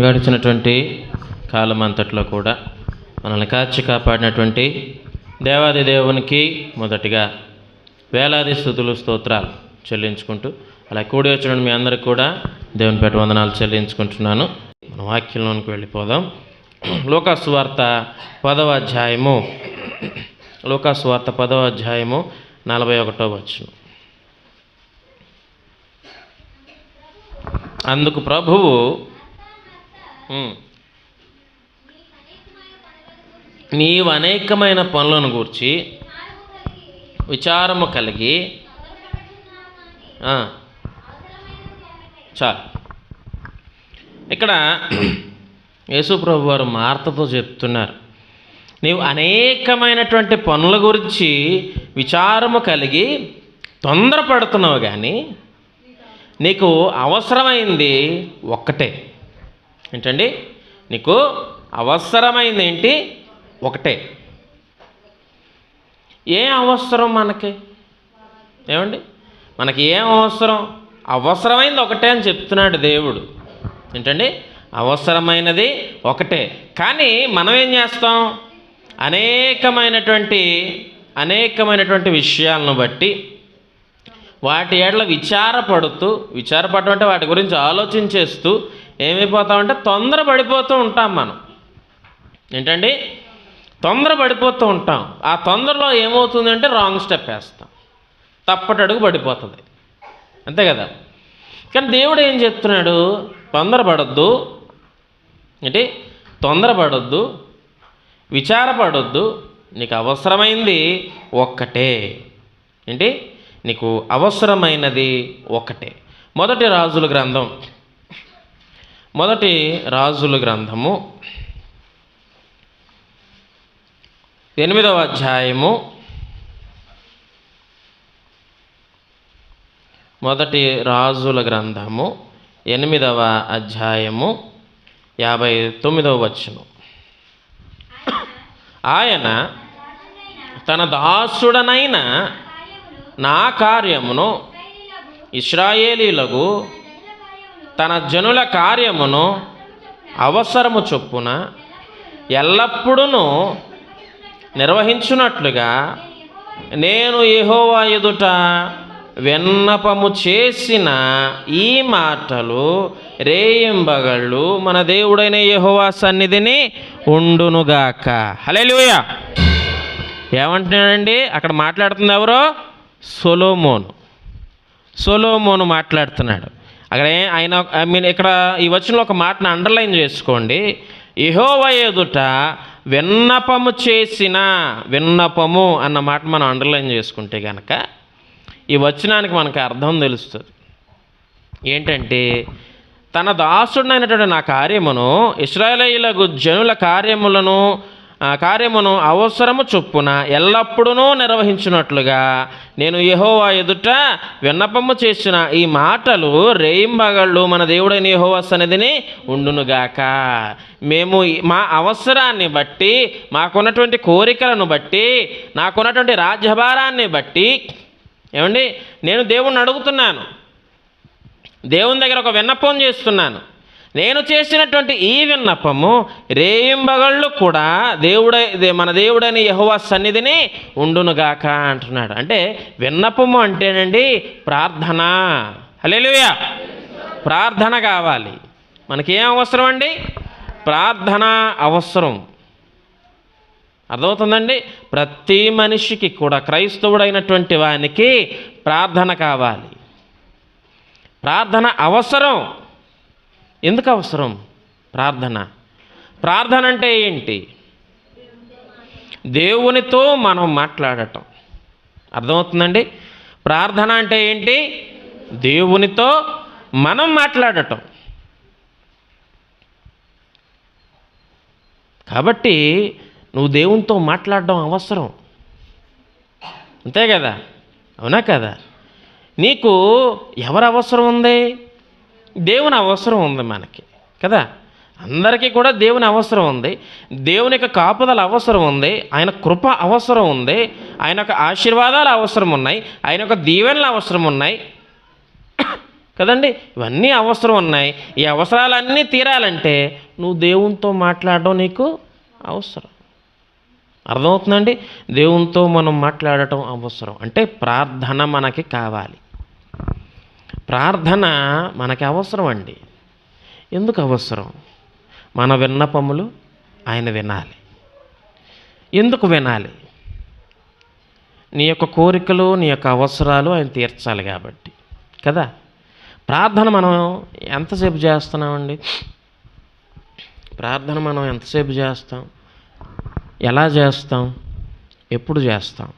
గడిచినటువంటి కాలం అంతట్లో కూడా మనల్ని కాచి కాపాడినటువంటి దేవాది దేవునికి మొదటిగా వేలాది స్తుతులు స్తోత్రాలు చెల్లించుకుంటూ అలా కూడి వచ్చిన మీ అందరికి కూడా దేవుని పేట వందనాలు చెల్లించుకుంటున్నాను. మన వాక్యంలోనికి వెళ్ళిపోదాం. లూకాసు వార్త 10వ అధ్యాయము 41వ వచనం. అందుకు ప్రభువు నీవు అనేకమైన పనులను గూర్చి విచారము కలిగి చాలు. ఇక్కడ యేసు ప్రభు వారు మార్తతో చెప్తున్నారు, నీవు అనేకమైనటువంటి పనుల గురించి విచారము కలిగి తొందరపడుతున్నావు, కానీ నీకు అవసరమైంది ఒక్కటే. ఏంటండి? నీకు అవసరమైంది ఏంటి? ఒకటే. ఏం అవసరం మనకి? ఏమండి, మనకి ఏం అవసరం? అవసరమైనది ఒకటే అని చెప్తున్నాడు దేవుడు. ఏంటండి? అవసరమైనది ఒకటే. కానీ మనం ఏం చేస్తాం? అనేకమైనటువంటి విషయాలను బట్టి వాటి ఏడల విచారపడటం అంటే వాటి గురించి ఆలోచించేస్తూ ఏమైపోతామంటే తొందరపడిపోతూ ఉంటాం మనం. ఏంటండి? తొందరపడిపోతూ ఉంటాం. ఆ తొందరలో ఏమవుతుందంటే రాంగ్ స్టెప్ వేస్తాం, తప్పటడుగు పడిపోతుంది. అంతే కదా? కానీ దేవుడు ఏం చెప్తున్నాడు? తొందరపడొద్దు. ఏంటి? తొందరపడొద్దు, విచారపడొద్దు. నీకు అవసరమైంది ఒక్కటే. ఏంటి? నీకు అవసరమైనది ఒకటే. మొదటి రాజుల గ్రంథము 8వ అధ్యాయము మొదటి రాజుల గ్రంథము 8వ అధ్యాయము 59వ వచనం. ఆయన తన దాసుడనైన నా కార్యమును ఇశ్రాయేలీలకు తన జనుల కార్యమును అవసరము చొప్పున ఎల్లప్పుడూ నిర్వహించున్నట్లుగా నేను యెహోవా ఎదుట విన్నపము చేసిన ఈ మాటలు రేయింబగళ్ళు మన దేవుడైన యెహోవా సన్నిధిని ఉండునుగాక. హల్లెలూయా. ఏమంటున్నాడండి? అక్కడ మాట్లాడుతుంది ఎవరో? సొలొమోను మాట్లాడుతున్నాడు. అక్కడ ఇక్కడ ఈ వచనంలో ఒక మాటను అండర్లైన్ చేసుకోండి. యెహోవా ఎదుట విన్నపము అన్న మాట మనం అండర్లైన్ చేసుకుంటే కనుక ఈ వచనానికి మనకు అర్థం తెలుస్తుంది. ఏంటంటే, తన దాసుడైనటువంటి నా కార్యమును ఇశ్రాయేలీయులకు జనుల కార్యమును అవసరము చొప్పున ఎల్లప్పుడూ నిర్వహించినట్లుగా నేను యెహోవా ఎదుట విన్నపము చేసిన ఈ మాటలు రేయింబగళ్ళు మన దేవుడైన యెహోవా సన్నిధిని ఉండునుగాక. మేము మా అవసరాన్ని బట్టి, మాకున్నటువంటి కోరికలను బట్టి, నాకున్నటువంటి రాజ్యభారాన్ని బట్టి, ఏమండి, నేను దేవుణ్ణి అడుగుతున్నాను, దేవుని దగ్గర ఒక విన్నపం చేస్తున్నాను. నేను చేసినటువంటి ఈ విన్నపము రేయింబగళ్ళు కూడా మన దేవుడైన యెహోవా సన్నిధిని ఉండునుగాక అంటున్నాడు. అంటే విన్నపము అంటేనండి ప్రార్థన. హల్లెలూయా. ప్రార్థన కావాలి. మనకేం అవసరం అండి? ప్రార్థన అవసరం. అర్థమవుతుందండి? ప్రతి మనిషికి కూడా, క్రైస్తవుడైనటువంటి వానికి ప్రార్థన కావాలి. ప్రార్థన అవసరం. ఎందుకు అవసరం ప్రార్థన అంటే ఏంటి? దేవునితో మనం మాట్లాడటం. అర్థమవుతుందండి? ప్రార్థన అంటే ఏంటి? దేవునితో మనం మాట్లాడటం. కాబట్టి నువ్వు దేవునితో మాట్లాడడం అవసరం. అంతే కదా? అవునా కదా? నీకు ఎవరు అవసరం ఉంది? దేవుని అవసరం ఉంది మనకి కదా. అందరికీ కూడా దేవుని అవసరం ఉంది. దేవుని యొక్క కాపుదల అవసరం ఉంది. ఆయన కృప అవసరం ఉంది. ఆయన యొక్క ఆశీర్వాదాలు అవసరం ఉన్నాయి. ఆయన యొక్క దీవెనలు అవసరం ఉన్నాయి. కదండి. ఇవన్నీ అవసరం ఉన్నాయి. ఈ అవసరాలన్నీ తీరాలంటే నువ్వు దేవునితో మాట్లాడడం నీకు అవసరం. అర్థమవుతుందండి? దేవునితో మనం మాట్లాడటం అవసరం. అంటే ప్రార్థన మనకి కావాలి. ప్రార్థన మనకి అవసరం అండి. ఎందుకు అవసరం? మన విన్నపములు ఆయన వినాలి. ఎందుకు వినాలి? నీ యొక్క కోరికలు, నీ యొక్క అవసరాలు ఆయన తీర్చాలి కాబట్టి కదా. ప్రార్థన మనం ఎంతసేపు చేస్తున్నామండి? ప్రార్థన మనం ఎంతసేపు చేస్తాం? ఎలా చేస్తాం? ఎప్పుడు చేస్తాం?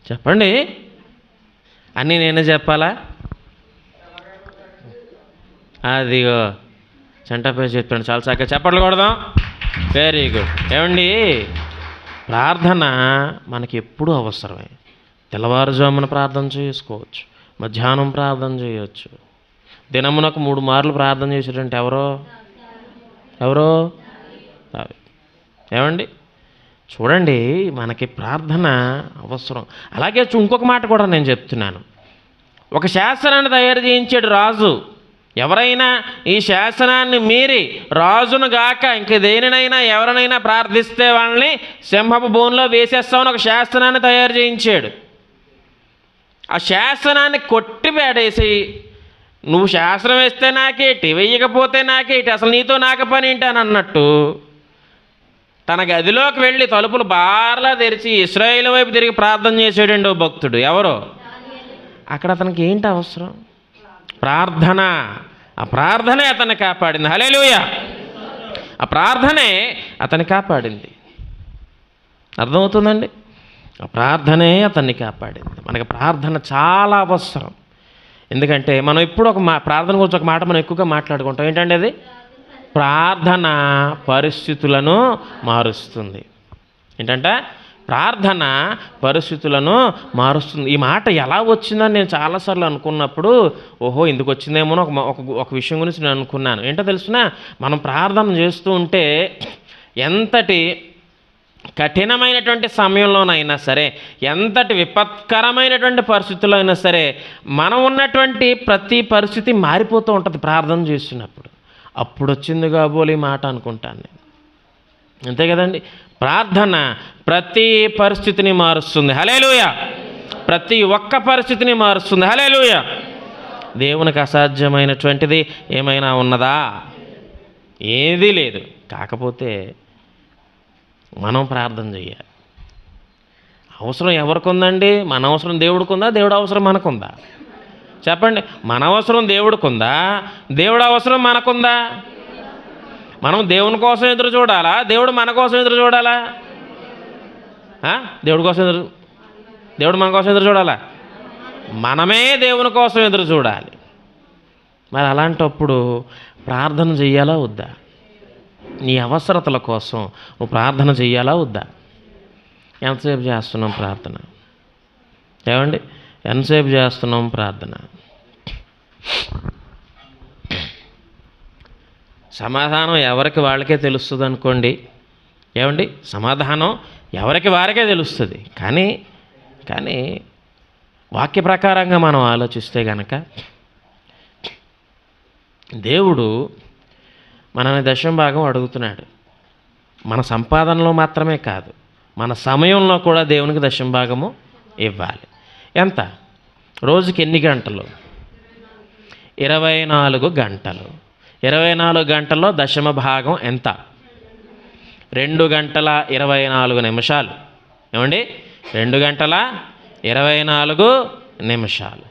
చెప్పండి. అన్నీ నేనే చెప్పాలా? అదిగో చంటపై చెప్పాను, చాలా చక్కగా చప్పట్లు కొడదాం. Very good. ఏమండి, ప్రార్థన మనకి ఎప్పుడూ అవసరమే. తెల్లవారుజామున ప్రార్థన చేసుకోవచ్చు, మధ్యాహ్నం ప్రార్థన చేయవచ్చు. దినమునకు 3 మార్లు ప్రార్థన చేసేటంటే ఎవరో ఏమండి, చూడండి, మనకి ప్రార్థన అవసరం. అలాగే ఇంకొక మాట కూడా నేను చెప్తున్నాను. ఒక శాసనాన్ని తయారు చేయించాడు రాజు. ఎవరైనా ఈ శాసనాన్ని మీరి రాజును గాక ఇంక దేనినైనా ఎవరినైనా ప్రార్థిస్తే వాళ్ళని సింహపు బోన్లో వేసేస్తామని ఒక శాసనాన్ని తయారు చేయించాడు. ఆ శాసనాన్ని కొట్టిపడేసి, నువ్వు శాసనం వేస్తే నాకేటి, వేయకపోతే నాకేటి, అసలు నీతో నాకు పని ఏంటి అని అన్నట్టు తన గదిలోకి వెళ్ళి తలుపులు బార్లా తెరిచి ఇశ్రాయేలు వైపు తిరిగి ప్రార్థన చేసాడండి ఓ భక్తుడు. ఎవరో అక్కడ అతనికి ఏంటి అవసరం? ప్రార్థన. ఆ ప్రార్థనే అతన్ని కాపాడింది. హల్లెలూయా. ఆ ప్రార్థనే అతన్ని కాపాడింది. అర్థమవుతుందండి? ఆ ప్రార్థనే అతన్ని కాపాడింది. మనకి ప్రార్థన చాలా అవసరం. ఎందుకంటే మనం ఎప్పుడు ప్రార్థన గురించి ఒక మాట మనం ఎక్కువగా మాట్లాడుకుంటాం. ఏంటంటే అది ప్రార్థన పరిస్థితులను మారుస్తుంది. ఏంటంటే ప్రార్థన పరిస్థితులను మారుస్తుంది. ఈ మాట ఎలా వచ్చిందని నేను చాలాసార్లు అనుకున్నప్పుడు, ఓహో ఎందుకు వచ్చిందేమో ఒక విషయం గురించి నేను అనుకున్నాను. ఏంటో తెలుసునా, మనం ప్రార్థన చేస్తూ ఉంటే ఎంతటి కఠినమైనటువంటి సమయంలోనైనా సరే, ఎంతటి విపత్కరమైనటువంటి పరిస్థితుల్లో అయినా సరే, మనం ఉన్నటువంటి ప్రతి పరిస్థితి మారిపోతూ ఉంటుంది ప్రార్థన చేస్తున్నప్పుడు. అప్పుడు వచ్చింది కాబోలు ఈ మాట అనుకుంటాను నేను. అంతే కదండి. ప్రార్థన ప్రతి పరిస్థితిని మారుస్తుంది. హల్లెలూయా. ప్రతి ఒక్క పరిస్థితిని మారుస్తుంది. హల్లెలూయా. దేవునికి అసాధ్యమైనటువంటిది ఏమైనా ఉన్నదా? ఏదీ లేదు. కాకపోతే మనం ప్రార్థన చేయాలి. అవసరం ఎవరికి ఉందండి? మన అవసరం దేవుడికి ఉందా? దేవుడు అవసరం మనకుందా? చెప్పండి. మన అవసరం దేవుడికి ఉందా? దేవుడు అవసరం మనకుందా? మనం దేవుని కోసం ఎదురు చూడాలా? దేవుడు మన కోసం ఎదురు చూడాలా? దేవుడు మన కోసం ఎదురు చూడాలా? మనమే దేవుని కోసం ఎదురు చూడాలి. మరి అలాంటప్పుడు ప్రార్థన చెయ్యాలా వద్దా? నీ అవసరతల కోసం నువ్వు ప్రార్థన చెయ్యాలా వద్దా? ఎంతసేపు చేస్తున్నాం ప్రార్థన? ఏమండి, ఎంతసేపు చేస్తున్నాం ప్రార్థన? సమాధానం ఎవరికి వాళ్ళకే తెలుస్తుంది అనుకోండి. ఏమండి, సమాధానం ఎవరికి వారికే తెలుస్తుంది. కానీ వాక్య ప్రకారంగా మనం ఆలోచిస్తే కనుక దేవుడు మనని దశమ భాగం అడుగుతున్నాడు. మన సంపాదనలో మాత్రమే కాదు, మన సమయంలో కూడా దేవునికి దశమ భాగము ఇవ్వాలి. ఎంత? రోజుకి ఎన్ని గంటలు? 24 గంటలు. 24 గంటల్లో దశమ భాగం ఎంత? 2 గంటల 24 నిమిషాలు. ఏమండి, 2 గంటల 24 నిమిషాలు.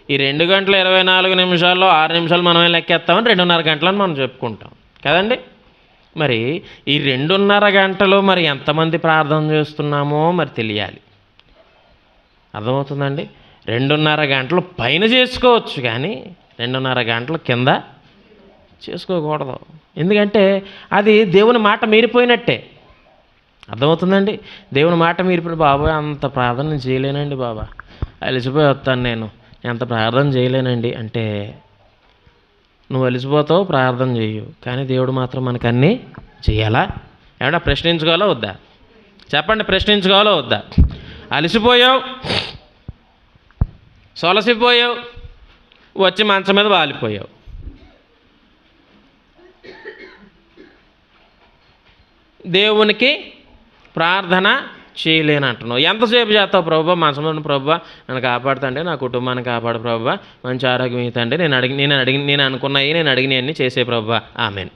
ఈ 2 గంటల 24 నిమిషాల్లో 6 నిమిషాలు మనమే లెక్కేస్తామని 2.5 గంటలని మనం చెప్పుకుంటాం కదండి. మరి ఈ 2.5 గంటలు మరి ఎంతమంది ప్రార్థన చేస్తున్నామో మరి తెలియాలి. అర్థమవుతుందండి? 2.5 గంటలు పైన చేసుకోవచ్చు, కానీ 2.5 గంటల కింద చేసుకోకూడదు. ఎందుకంటే అది దేవుని మాట మీరిపోయినట్టే. అర్థమవుతుందండి? దేవుని మాట మీరిపోయి, బాబాయ్ అంత ప్రార్థన చేయలేనండి, బాబా అలిసిపోయి వస్తాను, నేను ఎంత ప్రార్థన చేయలేనండి అంటే నువ్వు అలిసిపోతావు, ప్రార్థన చేయవు. కానీ దేవుడు మాత్రం మనకు అన్నీ చేయాలా? ఏమన్నా ప్రశ్నించుకోవాలా వద్దా? చెప్పండి, ప్రశ్నించుకోవాలా వద్దా? అలిసిపోయావు, సొలసిపోయావు, వచ్చి మంచం మీద వాలిపోయావు. దేవునికి ప్రార్థన చేయలేని అంటున్నావు. ఎంతసేపు చేస్తావు? ప్రభువా మంచం మీద ప్రభువా నన్ను కాపాడుతండి, నా కుటుంబాన్ని కాపాడు ప్రభువా, మంచి ఆరోగ్యం ఇతండి, నేను అనుకున్నాయి, నేను అడిగినవన్నీ చేసే ప్రభువా, ఆమేన్.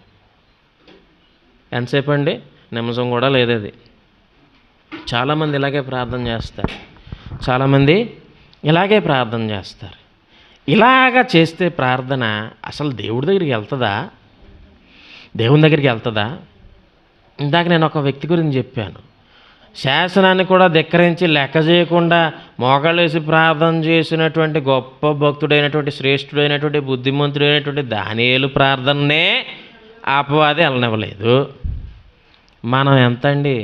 ఎంతసేపు అండి? నిమిషం కూడా లేదు అది. చాలామంది ఇలాగే ప్రార్థన చేస్తారు. చాలామంది ఇలాగే ప్రార్థన చేస్తారు. ఇలాగ చేస్తే ప్రార్థన అసలు దేవుడి దగ్గరికి వెళ్తుందా? దేవుని దగ్గరికి వెళ్తుందా? ఇందాక నేను ఒక వ్యక్తి గురించి చెప్పాను. శాసనాన్ని కూడా ధిక్కరించి లెక్క చేయకుండా మోకాళ్ళేసి ప్రార్థన చేసినటువంటి గొప్ప భక్తుడైనటువంటి శ్రేష్ఠుడైనటువంటి బుద్ధిమంతుడైనటువంటి దానియేలు ప్రార్థననే అపవాది వెళ్ళనివ్వలేదు. మనం ఎంత అండి?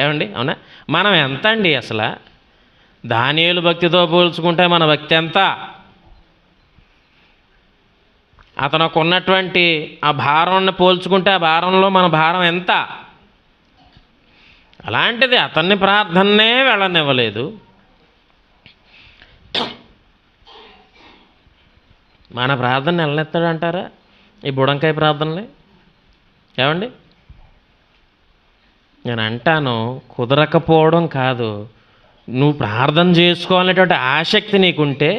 ఏమండి? అవునా? మనం ఎంత అండి? అసలు దానియేలు భక్తితో పోల్చుకుంటే మన భక్తి ఎంత? అతనికి ఉన్నటువంటి ఆ భారాన్ని పోల్చుకుంటే ఆ భారంలో మన భారం ఎంత? అలాంటిది అతన్ని ప్రార్థననే వెళ్ళనివ్వలేదు. మన ప్రార్థన వెళ్ళనెత్తాడంటారా ఈ బుడంకాయ ప్రార్థనలే? ఏమండి? నేను అంటాను, కుదరకపోవడం కాదు, నువ్వు ప్రార్థన చేసుకోవాలనేటువంటి ఆసక్తి నీకుంటే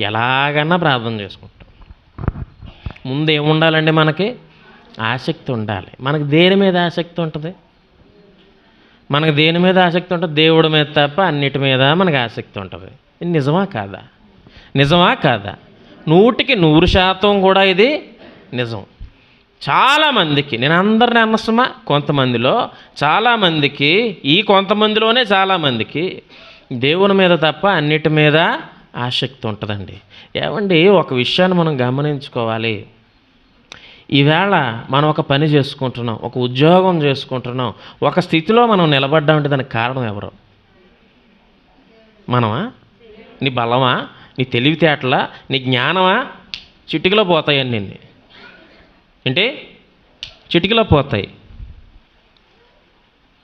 ఎలాగన్నా ప్రార్థన చేసుకుంటావు. ముందు ఏముండాలండి? మనకి ఆసక్తి ఉండాలి. మనకి దేని మీద ఆసక్తి ఉంటుంది? మనకు దేని మీద ఆసక్తి ఉంటుంది? దేవుడి మీద తప్ప అన్నిటి మీద మనకు ఆసక్తి ఉంటుంది. ఇది నిజమా కాదా? నిజమా కాదా? 100% కూడా ఇది నిజం. చాలామందికి, నేను అందరిని అన్నసమా, కొంతమందిలో చాలామందికి, ఈ కొంతమందిలోనే చాలామందికి దేవుని మీద తప్ప అన్నిటి మీద ఆసక్తి ఉంటుందండి. ఏమండి, ఒక విషయాన్ని మనం గమనించుకోవాలి. ఈవేళ మనం ఒక పని చేసుకుంటున్నాం, ఒక ఉద్యోగం చేసుకుంటున్నాం, ఒక స్థితిలో మనం నిలబడ్డామంటే దానికి కారణం ఎవరు? మనమా? నీ బలమా? నీ తెలివితేటలా? నీ జ్ఞానమా? చిటికలో పోతాయి అన్నీ. ఏంటి? చిటికలో పోతాయి.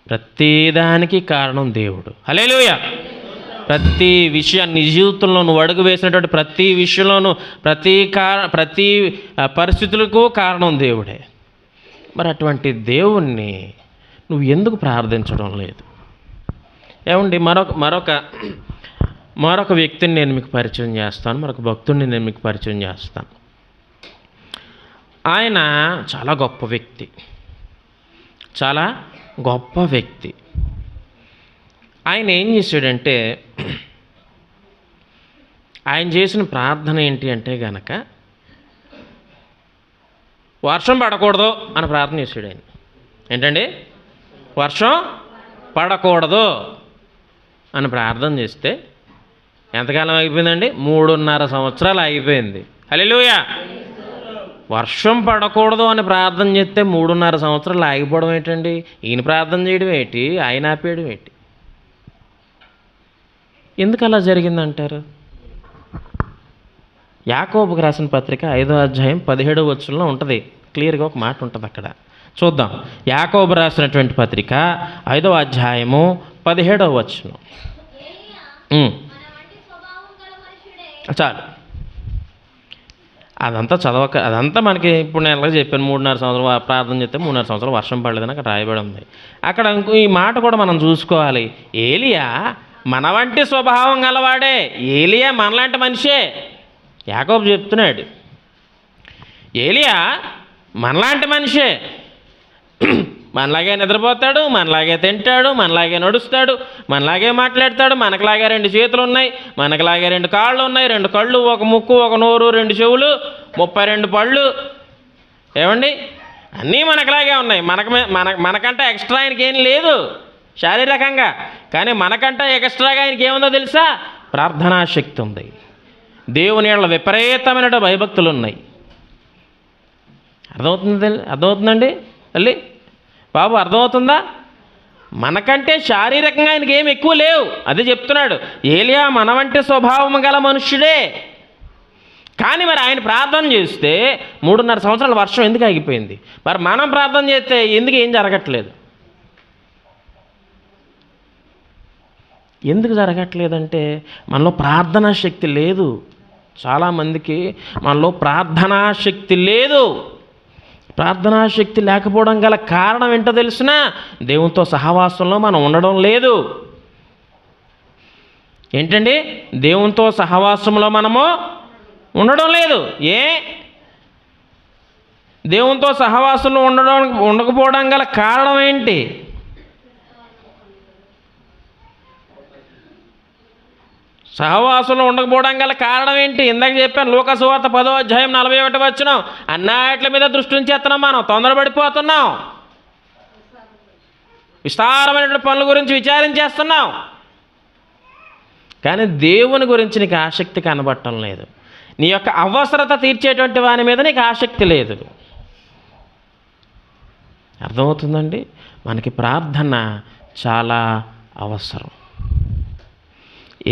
ప్రతిదానికి కారణం దేవుడు. హల్లెలూయా. ప్రతి విషయాన్ని నీ జీవితంలో నువ్వు అడుగు వేసినటువంటి ప్రతి విషయంలోనూ ప్రతి పరిస్థితులకు కారణం దేవుడే. మరి అటువంటి దేవుణ్ణి నువ్వు ఎందుకు ప్రార్థించడం లేదు? ఏమండి, మరొక వ్యక్తిని నేను మీకు పరిచయం చేస్తాను, మరొక భక్తుడిని నేను మీకు పరిచయం చేస్తాను. ఆయన చాలా గొప్ప వ్యక్తి, చాలా గొప్ప వ్యక్తి. ఆయన ఏం చేశాడంటే, ఆయన చేసిన ప్రార్థన ఏంటి అంటే గనక, వర్షం పడకూడదు అని ప్రార్థన చేశాడు ఆయన. ఏంటండి? వర్షం పడకూడదు అని ప్రార్థన చేస్తే ఎంతకాలం ఆగిపోయిందండి? 3.5 సంవత్సరాలు ఆగిపోయింది. హల్లెలూయా. వర్షం పడకూడదు అని ప్రార్థన చేస్తే 3.5 సంవత్సరాలు ఆగిపోవడం ఏంటండి? ఈయన ప్రార్థన చేయడం ఏంటి? ఆయన ఆపేయడం ఏంటి? ఎందుకు అలా జరిగిందంటారు? యాకోబుకు రాసిన పత్రిక 5వ అధ్యాయం 17వ వచనంలో ఉంటుంది. క్లియర్గా ఒక మాట ఉంటుంది అక్కడ. చూద్దాం. యాకోబు రాసినటువంటి పత్రిక 5వ అధ్యాయము 17వ వచనం. చాలు, అదంతా మనకి ఇప్పుడు నేను ఎలాగ చెప్పాను. 3.5 సంవత్సరాలు ప్రార్థన చేస్తే 3.5 సంవత్సరాలు వర్షం పడలేదని అక్కడ రాయబడి ఉంది. అక్కడ ఈ మాట కూడా మనం చూసుకోవాలి. ఏలియా మన వంటి స్వభావం గలవాడే. ఏలియా మనలాంటి మనిషే. యాకోబు చెప్తున్నాడు, ఏలియా మనలాంటి మనిషే. మనలాగే నిద్రపోతాడు, మనలాగే తింటాడు, మనలాగే నడుస్తాడు, మనలాగే మాట్లాడతాడు. మనకులాగే 2 చేతులు ఉన్నాయి, మనకులాగే 2 కాళ్ళు ఉన్నాయి, 2 కళ్ళు, 1 ముక్కు, 1 నోరు, 2 చెవులు, 32 పళ్ళు. ఏమండి? అన్నీ మనకులాగే ఉన్నాయి. మనకంటే ఎక్స్ట్రా ఆయనకి ఏం లేదు శారీరకంగా. కానీ మనకంటే ఎక్స్ట్రాగా ఆయనకి ఏముందో తెలుసా? ప్రార్థనా శక్తి ఉంది. దేవుని యెడల విపరీతమైన భయభక్తులు ఉన్నాయి. అర్థమవుతుందండి తల్లి బాబు? అర్థమవుతుందా? మనకంటే శారీరకంగా ఆయనకి ఏమి ఎక్కువ లేవు. అదే చెప్తున్నాడు. ఏలియా మన వంటి స్వభావం గల మనుష్యుడే. కానీ మరి ఆయన ప్రార్థన చేస్తే 3.5 సంవత్సరాల వర్షం ఎందుకు ఆగిపోయింది? మరి మనం ప్రార్థన చేస్తే ఎందుకు ఏం జరగట్లేదు? ఎందుకు జరగట్లేదంటే మనలో ప్రార్థనా శక్తి లేదు. చాలామందికి మనలో ప్రార్థనా శక్తి లేదు. ప్రార్థనా శక్తి లేకపోవడం గల కారణం ఏంటో తెలిసినా దేవునితో సహవాసంలో మనం ఉండడం లేదు. ఏంటండి? దేవునితో సహవాసంలో మనము ఉండడం లేదు. దేవునితో సహవాసంలో ఉండకపోవడం గల కారణం ఏంటి? సహవాసంలో ఉండకపోవడం గల కారణం ఏంటి? ఇందాక చెప్పాను, లూకా సువార్త 10వ అధ్యాయం 41 వచనం. అన్నిటి మీద దృష్టి ఉంచేస్తున్నాం, మనం తొందరపడిపోతున్నాం, విస్తారమైనటువంటి పనుల గురించి విచారించేస్తున్నాం, కానీ దేవుని గురించి నీకు ఆసక్తి కనబడటం లేదు. నీ యొక్క అవసరత తీర్చేటువంటి వాని మీద నీకు ఆసక్తి లేదు. అర్థమవుతుందండి? మనకి ప్రార్థన చాలా అవసరం.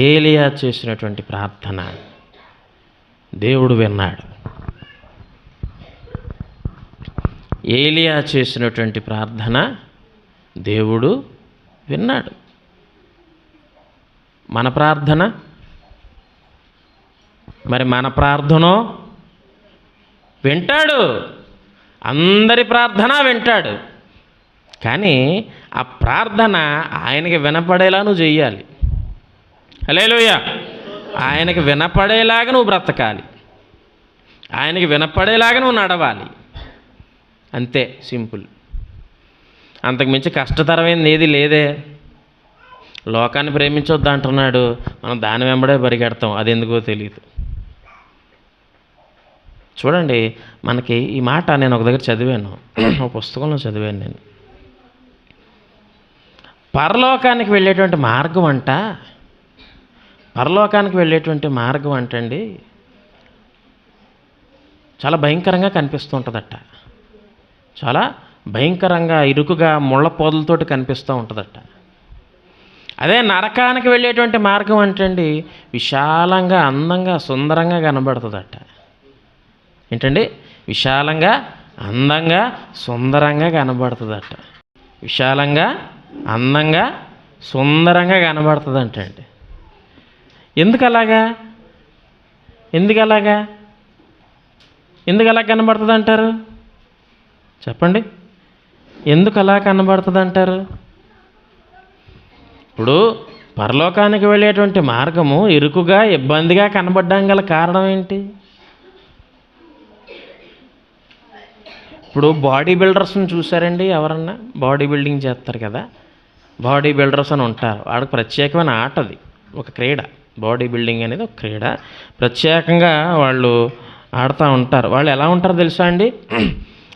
ఏలియా చేసినటువంటి ప్రార్థన దేవుడు విన్నాడు. ఏలియా చేసినటువంటి ప్రార్థన దేవుడు విన్నాడు. మన ప్రార్థన మరి మన ప్రార్థనో వింటాడు. అందరి ప్రార్థన వింటాడు. కానీ ఆ ప్రార్థన ఆయనకి వినపడేలా నువ్వు చెయ్యాలి. హల్లెలూయా. ఆయనకి వినపడేలాగా నువ్వు బ్రతకాలి, ఆయనకి వినపడేలాగా నువ్వు నడవాలి. అంతే, సింపుల్. అంతకుమించి కష్టతరమైనది ఏది లేదే. లోకాన్ని ప్రేమించొద్దు అంటున్నాడు, మనం దాని వెంబడే పరిగెడతాం, అది ఎందుకో తెలియదు. చూడండి, మనకి ఈ మాట నేను ఒక దగ్గర చదివాను, ఒక పుస్తకంలో చదివాను నేను. పరలోకానికి వెళ్ళేటువంటి మార్గం అంట, పరలోకానికి వెళ్ళేటువంటి మార్గం అంటండి చాలా భయంకరంగా కనిపిస్తూ ఉంటుందట. చాలా భయంకరంగా ఇరుకుగా ముళ్ళ పొదలతోటి కనిపిస్తూ ఉంటుందట. అదే నరకానికి వెళ్ళేటువంటి మార్గం అంటండి విశాలంగా, అందంగా, సుందరంగా కనబడుతుందట. ఏంటండి? విశాలంగా, అందంగా, సుందరంగా కనబడుతుందట. విశాలంగా, అందంగా, సుందరంగా కనబడుతుందంటండి. ఎందుకు అలాగా? ఎందుకు అలాగా కనబడుతుంది అంటారు? చెప్పండి, ఎందుకు అలా కనబడుతుంది అంటారు? ఇప్పుడు పరలోకానికి వెళ్ళేటువంటి మార్గము ఇరుకుగా, ఇబ్బందిగా కనబడడం గల కారణం ఏంటి? ఇప్పుడు బాడీ బిల్డర్స్ని చూసారండి ఎవరన్నా? బాడీ బిల్డింగ్ చేస్తారు కదా, బాడీ బిల్డర్స్ అని ఉంటారు. వాడికి ప్రత్యేకమైన ఆట, అది ఒక క్రీడ. బాడీ బిల్డింగ్ అనేది ఒక క్రీడ, ప్రత్యేకంగా వాళ్ళు ఆడుతూ ఉంటారు. వాళ్ళు ఎలా ఉంటారో తెలుసా అండి?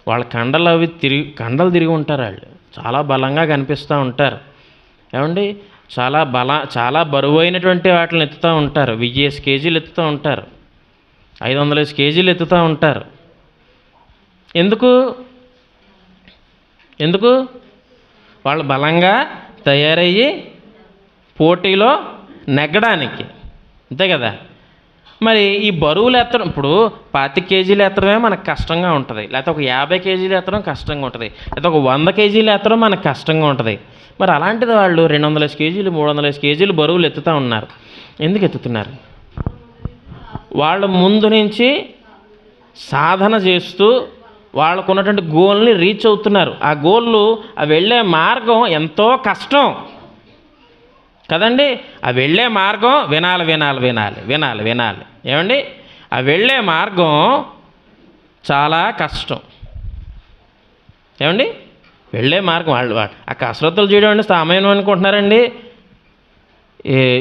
వాళ్ళ కండలు తిరిగి ఉంటారు. వాళ్ళు చాలా బలంగా కనిపిస్తూ ఉంటారు. ఏమండి? చాలా బరువైనటువంటి వాటిని ఎత్తుతూ ఉంటారు. 1000 కేజీలు ఎత్తుతూ ఉంటారు, 500 కేజీలు ఎత్తుతూ ఉంటారు. ఎందుకు? వాళ్ళు బలంగా తయారయ్యి పోటీలో నెగ్గడానికి, అంతే కదా. మరి ఈ బరువులు ఎత్తడం, ఇప్పుడు 25 కేజీలు ఎత్తడమే మనకు కష్టంగా ఉంటుంది, లేకపోతే ఒక 50 కేజీలు ఎత్తడం కష్టంగా ఉంటుంది, లేకపోతే ఒక 100 కేజీలు ఎత్తడం మనకు కష్టంగా ఉంటుంది. మరి అలాంటిది వాళ్ళు 200 కేజీలు 300 కేజీలు బరువులు ఎత్తుతూ ఉన్నారు. ఎందుకు ఎత్తుతున్నారు? వాళ్ళు ముందు నుంచి సాధన చేస్తూ వాళ్ళకు ఉన్నటువంటి గోల్ని రీచ్ అవుతున్నారు. ఆ గోళ్ళు, ఆ వెళ్ళే మార్గం ఎంతో కష్టం కదండి. ఆ వెళ్ళే మార్గం వినాలి. ఏమండి? ఆ వెళ్ళే మార్గం చాలా కష్టం. ఏమండి? వెళ్ళే మార్గం వాళ్ళు ఆ కసరత్తులు చేయడం సామాన్యం అనుకుంటున్నారండి.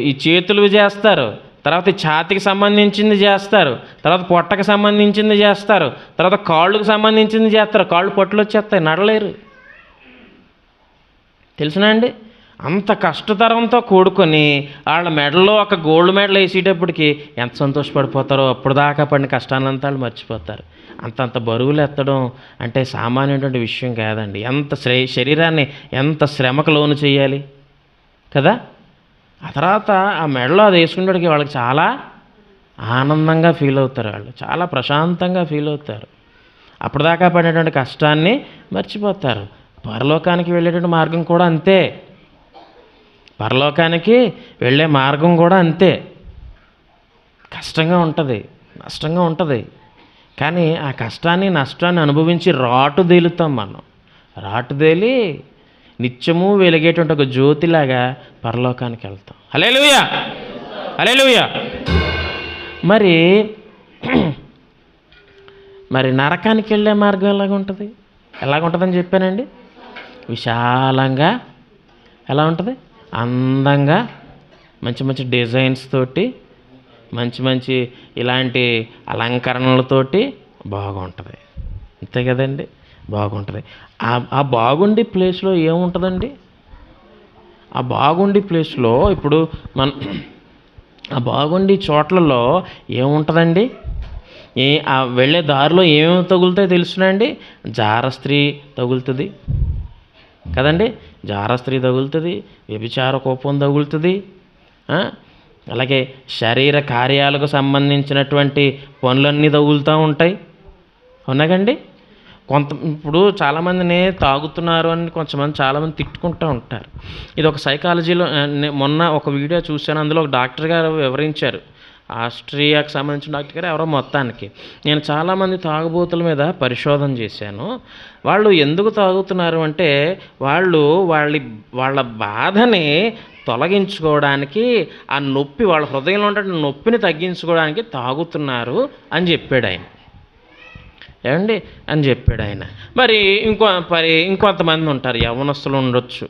ఈ చేతులు చేస్తారు, తర్వాత ఛాతీకి సంబంధించింది చేస్తారు, తర్వాత పొట్టకు సంబంధించింది చేస్తారు, తర్వాత కాళ్ళకు సంబంధించింది చేస్తారు. కాళ్ళు పొట్టలు వచ్చేస్తాయి, నడలేరు. తెలుసునా అండి? అంత కష్టతరంతో కూడుకొని వాళ్ళ మెడలో ఒక గోల్డ్ మెడల్ వేసేటప్పటికి ఎంత సంతోషపడిపోతారో. అప్పుడు దాకా పడిన కష్టాలంతా వాళ్ళు మర్చిపోతారు. అంతంత బరువులు ఎత్తడం అంటే సామాన్యమైనటువంటి విషయం కాదండి. శరీరాన్ని ఎంత శ్రమకు లోను చేయాలి కదా. ఆ తర్వాత ఆ మెడలో అది వేసుకునేటికి వాళ్ళకి చాలా ఆనందంగా ఫీల్ అవుతారు, వాళ్ళు చాలా ప్రశాంతంగా ఫీల్ అవుతారు. అప్పటిదాకా పడినటువంటి కష్టాన్ని మర్చిపోతారు. పరలోకానికి వెళ్ళేటువంటి మార్గం కూడా అంతే. పరలోకానికి వెళ్ళే మార్గం కూడా అంతే, కష్టంగా ఉంటుంది, నష్టంగా ఉంటుంది. కానీ ఆ కష్టాన్ని నష్టాన్ని అనుభవించి రాటుదేలుతాం మనం. రాటుదేలి నిత్యము వెలిగేటువంటి ఒక జ్యోతిలాగా పరలోకానికి వెళ్తాం. హల్లెలూయా, హల్లెలూయా. మరి మరి నరకానికి వెళ్ళే మార్గం ఎలాగుంటుందని చెప్పానండి. విశాలంగా ఎలా ఉంటుంది, అందంగా, మంచి మంచి డిజైన్స్ తోటి, మంచి మంచి ఇలాంటి అలంకరణలతోటి బాగుంటుంది. అంతే కదండి, బాగుంటుంది. ఆ బాగుండి ప్లేస్లో ఏముంటుందండి? ఆ బాగుండి ప్లేస్లో ఇప్పుడు ఆ బాగుండి చోట్లలో ఏముంటుందండి? ఆ వెళ్ళే దారిలో ఏమేమి తగులుతాయో తెలుసునండి. జార స్త్రీ తగులుతుంది కదండి, జార స్త్రీ తగులుతుంది, వ్యభిచార కోపం తగులుతుంది, అలాగే శరీర కార్యాలకు సంబంధించినటువంటి పనులన్నీ తగులుతూ ఉంటాయి. అవునాకండి. ఇప్పుడు చాలామందిని తాగుతున్నారు అని చాలామంది తిట్టుకుంటూ ఉంటారు. ఇది ఒక సైకాలజీలో మొన్న ఒక వీడియో చూశాను. అందులో ఒక డాక్టర్ గారు వివరించారు, ఆస్ట్రియాకు సంబంధించిన డాక్టర్ గారు ఎవరో. మొత్తానికి నేను చాలామంది తాగుబోతుల మీద పరిశోధన చేశాను. వాళ్ళు ఎందుకు తాగుతున్నారు అంటే వాళ్ళ బాధని తొలగించుకోవడానికి, ఆ నొప్పి వాళ్ళ హృదయంలో ఉండే నొప్పిని తగ్గించుకోవడానికి తాగుతున్నారు అని చెప్పాడు ఆయన. ఏమండి అని చెప్పాడు ఆయన. మరి ఇంకొంతమంది ఉంటారు, యవ్వనస్తులు ఉండొచ్చు.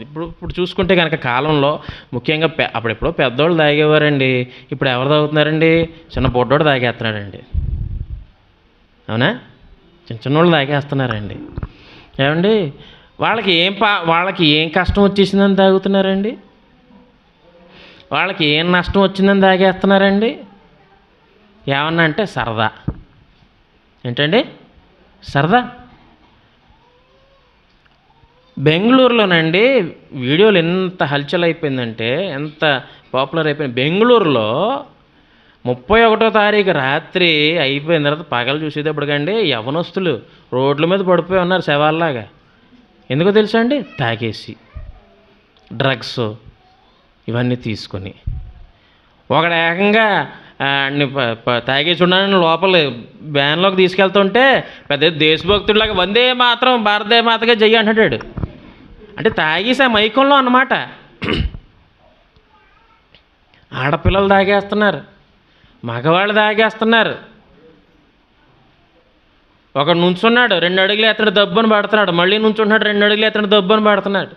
ఇప్పుడు చూసుకుంటే కనుక కాలంలో ముఖ్యంగా అప్పుడెప్పుడో పెద్దోళ్ళు తాగేవారండి. ఇప్పుడు ఎవరు తాగుతున్నారండి? చిన్న పొట్టోడు తాగేస్తున్నాడండి. అవునా? చిన్నోళ్ళు తాగేస్తున్నారండి. ఏమండి వాళ్ళకి ఏం కష్టం వచ్చేసిందని తాగుతున్నారండి? వాళ్ళకి ఏం నష్టం వచ్చిందని తాగేస్తున్నారండి? ఏమన్నా అంటే సరదా. ఏంటండి? సరదా. బెంగళూరులోనండి వీడియోలు ఎంత హల్చల్ అయిపోయిందంటే, ఎంత పాపులర్ అయిపోయింది. బెంగళూరులో 31వ తారీఖు రాత్రి అయిపోయిన తర్వాత పగలు చూసేటప్పటికండి యవ్వనస్తులు రోడ్ల మీద పడిపోయి ఉన్నారు శవాల్లాగా. ఎందుకో తెలుసా అండి? తాగేసి, డ్రగ్స్ ఇవన్నీ తీసుకొని. ఒకడు ఏకంగా తాగేసి ఉన్నాను లోపల వ్యాన్లోకి తీసుకెళ్తుంటే పెద్ద దేశభక్తుడిలాగా వందే మాత్రం భారతే మాతగా జై అంటాడు. అంటే తాగేసి ఆ మైకంలో అన్నమాట. ఆడపిల్లలు తాగేస్తున్నారు, మగవాళ్ళు తాగేస్తున్నారు. ఒకడు నుంచున్నాడు, 2 అడుగులు ఎత్తడు దబ్బుని పడుతున్నాడు, మళ్ళీ నుంచుంటున్నాడు, 2 అడుగులు ఎత్తడు దబ్బుని పడుతున్నాడు.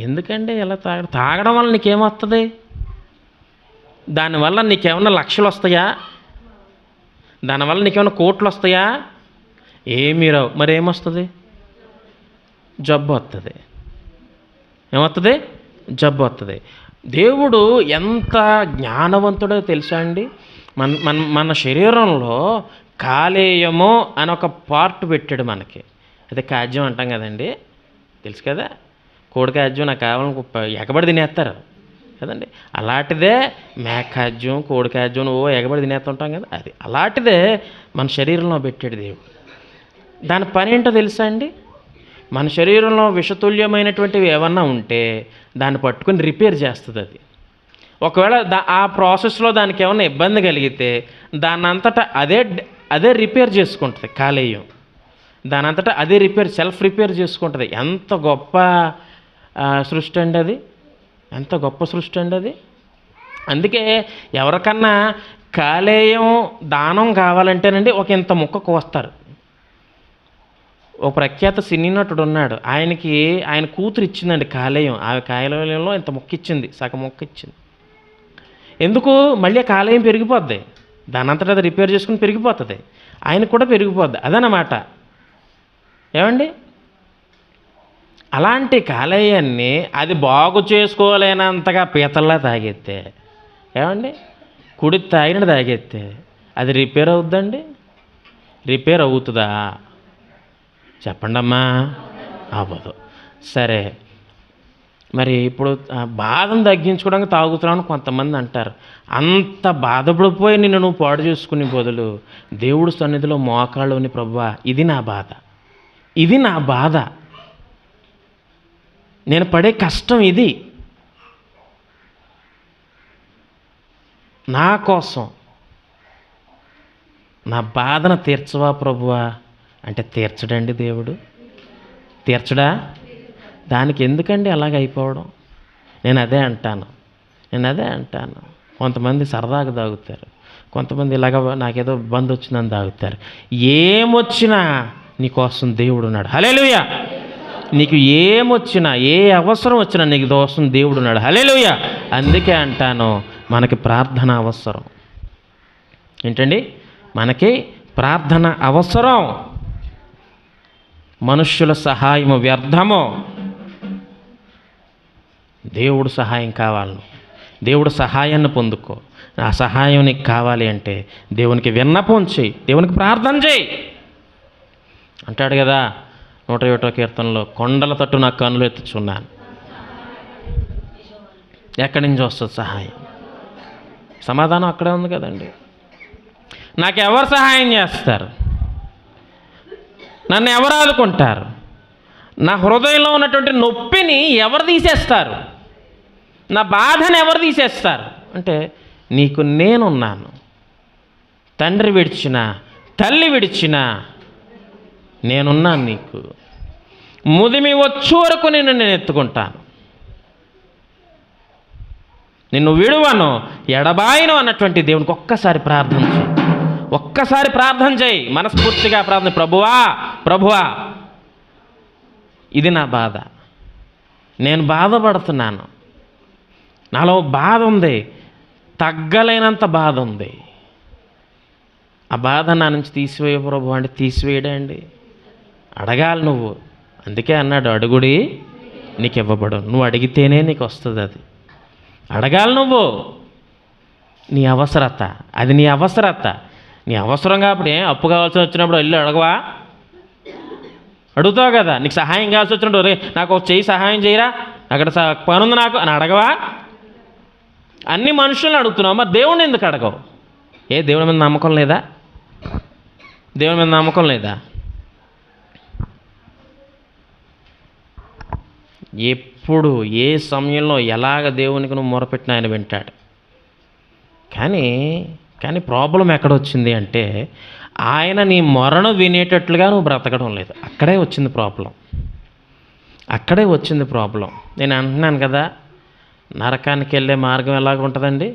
ఎందుకండి ఇలా తాగడం వల్ల నీకేమొస్తుంది? దానివల్ల నీకేమన్నా లక్షలు వస్తాయా? దానివల్ల నీకేమన్నా కోట్లు వస్తాయా? ఏమీ రావు. మరి ఏమొస్తుంది? జబ్బు వస్తుంది. ఏమొస్తుంది? జబ్బు వస్తుంది. దేవుడు ఎంత జ్ఞానవంతుడో తెలుసా అండి? మన శరీరంలో కాలేయము అని ఒక పార్ట్ పెట్టాడు మనకి. అదే కాజ్యం అంటాం కదండి, తెలుసు కదా. కోడి కాజ్యం నాకు కావాలని ఎగబడి తినేస్తారు కదండి. అలాంటిదే మేకాజ్యం, కోడి కాజ్యం ఎగబడి తినేస్తుంటాం కదా, అది అలాంటిదే మన శరీరంలో పెట్టాడు దేవుడు. దాని పని ఏంటో తెలుసా అండి? మన శరీరంలో విషతుల్యమైనటువంటివి ఏమన్నా ఉంటే దాన్ని పట్టుకొని రిపేర్ చేస్తుంది అది. ఒకవేళ ఆ ప్రాసెస్లో దానికి ఏమన్నా ఇబ్బంది కలిగితే దానంతటా అదే రిపేర్ చేసుకుంటుంది. కాలేయం దానంతటా అదే సెల్ఫ్ రిపేర్ చేసుకుంటుంది. ఎంత గొప్ప సృష్టి అండి అది, ఎంత గొప్ప సృష్టి అండి అది. అందుకే ఎవరికన్నా కాలేయం దానం కావాలంటేనండి ఒక ఇంత ముక్క కోస్తారు. ఒక ప్రఖ్యాత సినీ నటుడు ఉన్నాడు, ఆయన కూతురు ఇచ్చిందండి కాలేయం. ఆ కాలేయంలో ఇంత మొక్క ఇచ్చింది, సగం మొక్క ఇచ్చింది. ఎందుకు? మళ్ళీ కాలేయం పెరిగిపోద్ది, దానంతటా అది రిపేర్ చేసుకుని పెరిగిపోతుంది, ఆయనకు కూడా పెరిగిపోద్ది. అదనమాట. ఏమండి? అలాంటి కాలేయాన్ని అది బాగు చేసుకోలేనంతగా పీతల్లా తాగెత్తే, ఏమండి, కుడి తాగినట్టు తాగెత్తే అది రిపేర్ అవుద్దండి? రిపేర్ అవుతుందా? చెప్పండి అమ్మా. అవ్వదు. సరే, మరి ఇప్పుడు బాధను తగ్గించుకోవడానికి తాగుతున్నాను కొంతమంది అంటారు. అంత బాధపడిపోయి నిన్ను నువ్వు పాడు చేసుకునే బదులు దేవుడి సన్నిధిలో మోకాళ్ళుని, ప్రభువా ఇది నా బాధ, ఇది నా బాధ, నేను పడే కష్టం ఇది. నా కోసం నా బాధను తీర్చవా ప్రభువా అంటే తీర్చడండి దేవుడు, తీర్చడా? దానికి ఎందుకండి అలాగ అయిపోవడం? నేను అదే అంటాను. కొంతమంది సరదాగా తాగుతారు, కొంతమంది ఇలాగ నాకేదో ఇబ్బంది వచ్చిందని తాగుతారు. ఏమొచ్చినా నీకోసం దేవుడు ఉన్నాడు. హల్లెలూయా. నీకు ఏమొచ్చినా, ఏ అవసరం వచ్చినా నీకు కోసం దేవుడు ఉన్నాడు. హల్లెలూయా. అందుకే అంటాను, మనకి ప్రార్థన అవసరం. ఏంటండి? మనకి ప్రార్థన అవసరం. మనుష్యుల సహాయము వ్యర్థము. దేవుడు సహాయం కావాలి. దేవుడు సహాయాన్ని పొందుకో. ఆ సహాయం నీకు కావాలి అంటే దేవునికి విన్నపం చేయి, దేవునికి ప్రార్థన చేయి. అంటాడు కదా 101వ కీర్తనలో, కొండల తట్టు నా కన్నులు ఎత్తుచున్నాను. ఎక్కడి నుంచి వస్తుంది సహాయం? సమాధానం అక్కడే ఉంది కదండి. నాకు ఎవరు సహాయం చేస్తారు? నన్ను ఎవరు ఆదుకుంటారు? నా హృదయంలో ఉన్నటువంటి నొప్పిని ఎవరు తీసేస్తారు? నా బాధను ఎవరు తీసేస్తారు అంటే నీకు నేనున్నాను. తండ్రి విడిచినా, తల్లి విడిచినా నేనున్నాను నీకు. ముదిమి వచ్చు వరకు నేను ఎత్తుకుంటాను, నిన్ను విడువను, ఎడబాయను అన్నటువంటి దేవునికి ఒక్కసారి ప్రార్థన చేయి. ఒక్కసారి ప్రార్థన చేయి, మనస్ఫూర్తిగా ప్రార్థన. ప్రభువా ఇది నా బాధ, నేను బాధపడుతున్నాను, నాలో బాధ ఉంది, తగ్గలేనంత బాధ ఉంది. ఆ బాధ నా నుంచి తీసివేయ ప్రభు అంటే తీసివేయడండి. అడగాలి నువ్వు. అందుకే అన్నాడు, అడుగుడి నీకు ఇవ్వబడు. నువ్వు అడిగితేనే నీకు వస్తుంది. అది అడగాలి నువ్వు. నీ అవసరత, అది నీ అవసరత. నీ అవసరం కాబట్టి అప్పు కావాల్సి వచ్చినప్పుడు వెళ్ళి అడగవా? అడుగుతావు కదా. నీకు సహాయం కావాల్సి వచ్చినప్పుడు, రే నాకు ఒక చెయ్యి సహాయం చేయరా, అక్కడ పని ఉంది నాకు అని అడగవా? అన్ని మనుషులను అడుగుతున్నావు, మరి దేవుడిని ఎందుకు అడగవు? దేవుడి మీద నమ్మకం లేదా? దేవుడి మీద నమ్మకం లేదా? ఎప్పుడు ఏ సమయంలో ఎలాగ దేవునికి నువ్వు మొరపెట్టిన ఆయన వింటాడు. కానీ ప్రాబ్లం ఎక్కడొచ్చింది అంటే ఆయన నీ మొరను వినేటట్లుగా నువ్వు బ్రతకడం లేదు. అక్కడే వచ్చింది ప్రాబ్లం. నేను అంటున్నాను కదా, నరకానికి వెళ్ళే మార్గం ఎలాగ ఉంటుందండి?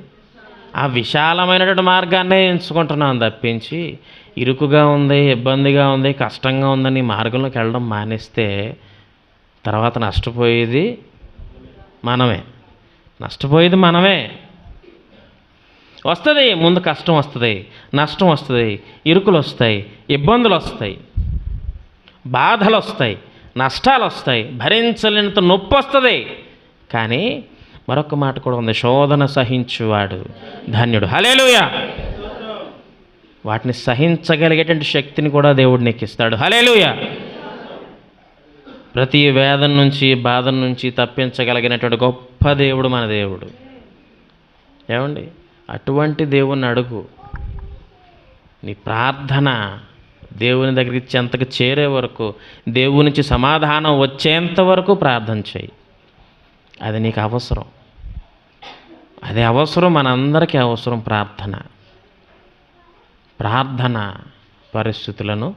ఆ విశాలమైనటువంటి మార్గాన్నే ఎంచుకుంటున్నాను తప్పించి ఇరుకుగా ఉంది, ఇబ్బందిగా ఉంది, కష్టంగా ఉందని మార్గంలోకి వెళ్ళడం మానేస్తే తర్వాత నష్టపోయేది మనమే. వస్తుంది ముందు, కష్టం వస్తుంది, నష్టం వస్తుంది, ఇరుకులు వస్తాయి, ఇబ్బందులు వస్తాయి, బాధలు వస్తాయి, నష్టాలు వస్తాయి, భరించలేనంత నొప్పి వస్తుంది. కానీ మరొక మాట కూడా ఉంది, శోధన సహించువాడు ధన్యుడు. హల్లెలూయా. వాటిని సహించగలిగేటువంటి శక్తిని కూడా దేవుడు నీకు ఇస్తాడు. హల్లెలూయా. ప్రతి వేదన నుంచి, బాధ నుంచి తప్పించగలిగినటువంటి గొప్ప దేవుడు మన దేవుడు. ఏమండి? అటువంటి దేవుణ్ణి అడుగు. నీ ప్రార్థన దేవుని దగ్గరికి చెంతకు చేరే వరకు, దేవుని నుంచి సమాధానం వచ్చేంత వరకు ప్రార్థన చేయి. అది నీకు అవసరం. అది అవసరం, మనందరికీ అవసరం. ప్రార్థన పరిస్థితులను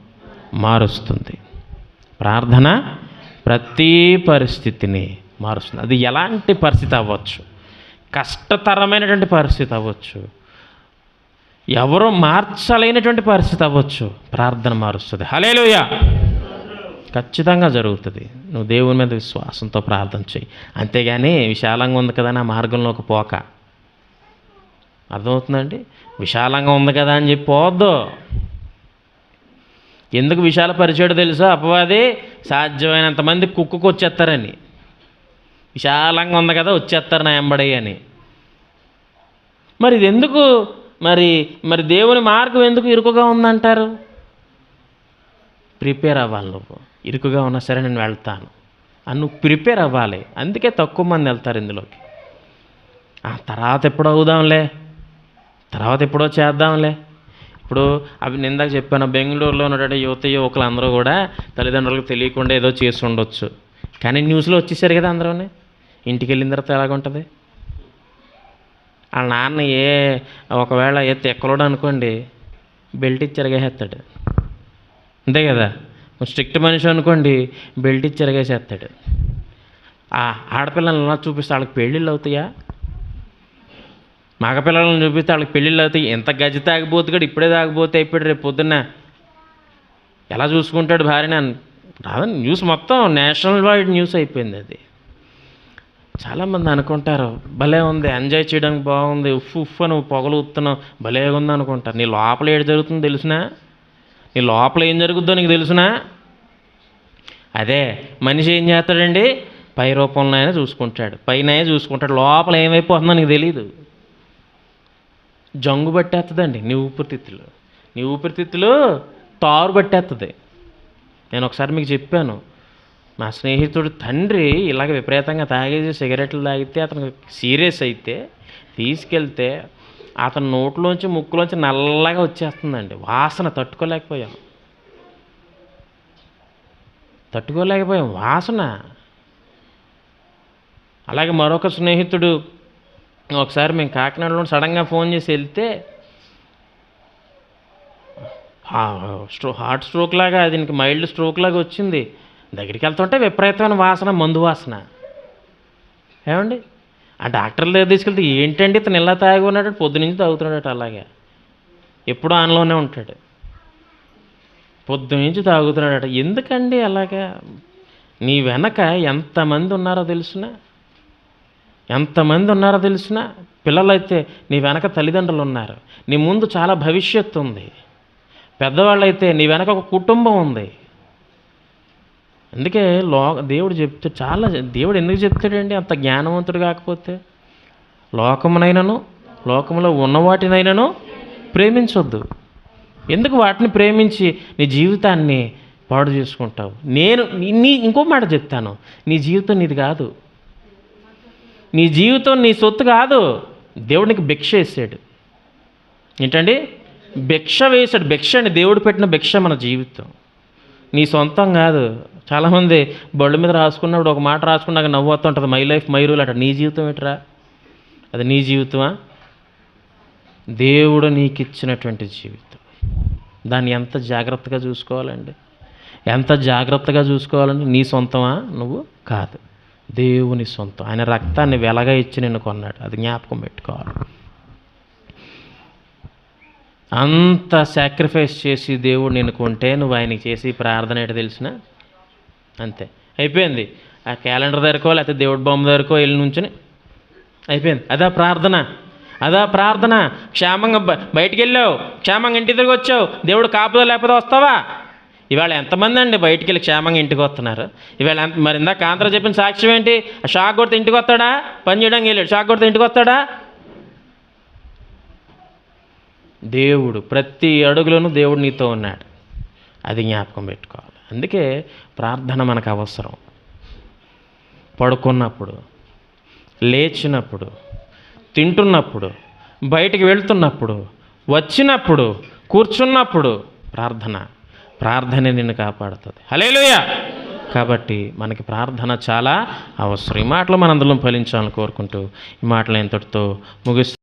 మారుస్తుంది. ప్రార్థన ప్రతి పరిస్థితిని మారుస్తుంది. అది ఎలాంటి పరిస్థితి అవ్వచ్చు, కష్టతరమైనటువంటి పరిస్థితి అవ్వచ్చు, ఎవరో మార్చలేనటువంటి పరిస్థితి అవ్వచ్చు, ప్రార్థన మారుస్తుంది. హల్లెలూయా. ఖచ్చితంగా జరుగుతుంది. నువ్వు దేవుని మీద విశ్వాసంతో ప్రార్థన చేయి. అంతేగాని విశాలంగా ఉంది కదా నా మార్గంలోకి పోక. అర్థమవుతుందండి? విశాలంగా ఉంది కదా అని చెప్పి పోవద్దు. ఎందుకు విశాలపరిచాడు తెలుసా? అపవాది సాధ్యమైనంత మంది కుక్కుకు వచ్చేస్తారని. విశాలంగా ఉంది కదా వచ్చేస్తారు నా ఎంబడి అని. మరి ఇది ఎందుకు? మరి దేవుని మార్గం ఎందుకు ఇరుకుగా ఉందంటారు? ప్రిపేర్ అవ్వాలి నువ్వు. ఇరుకుగా ఉన్నా సరే నేను వెళ్తాను అని నువ్వు ప్రిపేర్ అవ్వాలి. అందుకే తక్కువ మంది వెళ్తారు ఇందులోకి. తర్వాత ఎప్పుడో అవుదాంలే, తర్వాత ఎప్పుడో చేద్దాంలే. ఇప్పుడు అవి నిందాక చెప్పాను, బెంగళూరులో ఉన్నటువంటి యువకులందరూ కూడా తల్లిదండ్రులకు తెలియకుండా ఏదో చేసి ఉండొచ్చు. కానీ న్యూస్లో వచ్చేసారు కదా అందరూ. ఇంటికి వెళ్ళిన తర్వాత ఎలాగుంటుంది? వాళ్ళ నాన్న ఒకవేళ తెక్కలోడు అనుకోండి, బెల్ట్ ఇచ్చి ఎరగేసేస్తాడు. అంతే కదా. స్ట్రిక్ట్ మనిషి అనుకోండి, బెల్ట్ ఇచ్చి ఎరగేసేస్తాడు. ఆడపిల్లలను చూపిస్తే వాళ్ళకి పెళ్ళిళ్ళు అవుతాయా? మగపిల్లలను చూపిస్తే వాళ్ళకి పెళ్ళిళ్ళు అవుతాయి. ఎంత గజ్జి తాగిపోతుగాడు, ఇప్పుడే తాగిపోతే అయిపోయాడు, రేపు పొద్దున్న ఎలా చూసుకుంటాడు భార్యని? రాదని న్యూస్ మొత్తం నేషనల్ వైడ్ న్యూస్ అయిపోయింది అది. చాలామంది అనుకుంటారు భలే ఉంది, ఎంజాయ్ చేయడానికి బాగుంది, ఉఫ్ అని పొగలు ఊతున్నావు, భలే ఉంది అనుకుంటారు. నీ లోపల ఏడు జరుగుతుందో తెలుసునా? నీ లోపల ఏం జరుగుద్దో నీకు తెలుసునా? అదే మనిషి ఏం చేస్తాడండి, పై రూపంలో అయినా చూసుకుంటాడు, పైన చూసుకుంటాడు, లోపల ఏమైపోతుందో నీకు తెలియదు. జంగు పట్టేస్తుందండి నీ ఊపిరితిత్తులు తారు పట్టేస్తుంది. నేను ఒకసారి మీకు చెప్పాను, మా స్నేహితుడు తండ్రి ఇలాగ విపరీతంగా తాగేసి సిగరెట్లు తాగితే అతనికి సీరియస్ అయితే తీసుకెళ్తే అతని నోట్లోంచి ముక్కులోంచి నల్లగా వచ్చేస్తుందండి. వాసన తట్టుకోలేకపోయాం వాసన. అలాగే మరొక స్నేహితుడు ఒకసారి మేము కాకినాడలో సడన్గా ఫోన్ చేసి వెళ్తే హార్ట్ స్ట్రోక్ లాగా, అది ఇంక మైల్డ్ స్ట్రోక్ లాగా వచ్చింది. దగ్గరికి వెళ్తుంటే విపరీతమైన వాసన, మందు వాసన. ఏమండి, ఆ డాక్టర్ల దగ్గర తీసుకెళ్తే ఏంటండి ఇతను ఇలా తాగి ఉన్నాడు, పొద్దునుంచి తాగుతున్నాడట. అలాగే ఎప్పుడూ ఆన్లోనే ఉంటాడు, పొద్దునుంచి తాగుతున్నాడట. ఎందుకండి అలాగా? నీ వెనక ఎంతమంది ఉన్నారో తెలుసునా? పిల్లలైతే నీ వెనక తల్లిదండ్రులు ఉన్నారు, నీ ముందు చాలా భవిష్యత్తు ఉంది. పెద్దవాళ్ళైతే నీ వెనక ఒక కుటుంబం ఉంది. అందుకే దేవుడు చెప్తే దేవుడు ఎందుకు చెప్తాడండి అంత జ్ఞానవంతుడు కాకపోతే? లోకములో ఉన్నవాటినైనాను ప్రేమించొద్దు. ఎందుకు వాటిని ప్రేమించి నీ జీవితాన్ని పాడు చేసుకుంటావు? ఇంకో మాట చెప్తాను, నీ జీవితం నీది కాదు, నీ జీవితం నీ సొత్తు కాదు. దేవుడు నీకు భిక్ష వేసాడు. ఏంటండి? భిక్ష వేశాడు. భిక్ష అండి, దేవుడు పెట్టిన భిక్ష మన జీవితం, నీ సొంతం కాదు. చాలామంది బళ్ళు మీద రాసుకున్నప్పుడు ఒక మాట రాసుకున్నాక నవ్వు వస్తూ ఉంటుంది, మై లైఫ్ మై రూల్ అంట. నీ జీవితం ఏంటరా? అది నీ జీవితమా? దేవుడు నీకు ఇచ్చినటువంటి జీవితం, దాన్ని ఎంత జాగ్రత్తగా చూసుకోవాలండి, నీ సొంతమా? నువ్వు కాదు, దేవుని సొంతం. ఆయన రక్తాన్ని వెలగా ఇచ్చి నిన్ను కొన్నాడు, అది జ్ఞాపకం పెట్టుకోవాలి. అంత సాక్రిఫైస్ చేసి దేవుడు నిన్ను కొంటే నువ్వు ఆయనకి చేసి ప్రార్థన ఏంటో తెలిసిన? అంతే, అయిపోయింది. ఆ క్యాలెండర్ దగ్గరకో లేకపోతే దేవుడి బొమ్మ దగ్గరకో వెళ్ళి నుంచుని అయిపోయింది. అదా ప్రార్థన. క్షేమంగా బయటికి వెళ్ళావు, క్షేమంగా ఇంటి తిరిగి వచ్చావు, దేవుడు కాపుదా లేకపోతే వస్తావా? ఇవాళ ఎంతమంది అండి బయటికి వెళ్ళి క్షేమంగా ఇంటికి వస్తున్నారు? ఇవాళ మరి ఇందాక కాంతరా చెప్పిన సాక్ష్యం ఏంటి? షాక్ కొడితే ఇంటికి వస్తాడా? పని చేయడానికి వెళ్ళాడు, షాక్ కొడితే ఇంటికి వస్తాడా? దేవుడు ప్రతి అడుగులోనూ దేవుడు నీతో ఉన్నాడు, అది జ్ఞాపకం పెట్టుకోవాలి. అందుకే ప్రార్థన మనకు అవసరం. పడుకున్నప్పుడు, లేచినప్పుడు, తింటున్నప్పుడు, బయటికి వెళ్తున్నప్పుడు, వచ్చినప్పుడు, కూర్చున్నప్పుడు ప్రార్థనే నిన్ను కాపాడుతుంది. హల్లెలూయా. కాబట్టి మనకి ప్రార్థన చాలా అవసరం. ఈ మాటలు మనందరం ఫలించాలని కోరుకుంటూ ఈ మాటలు ఇంతటితో ముగిస్తున్నాను.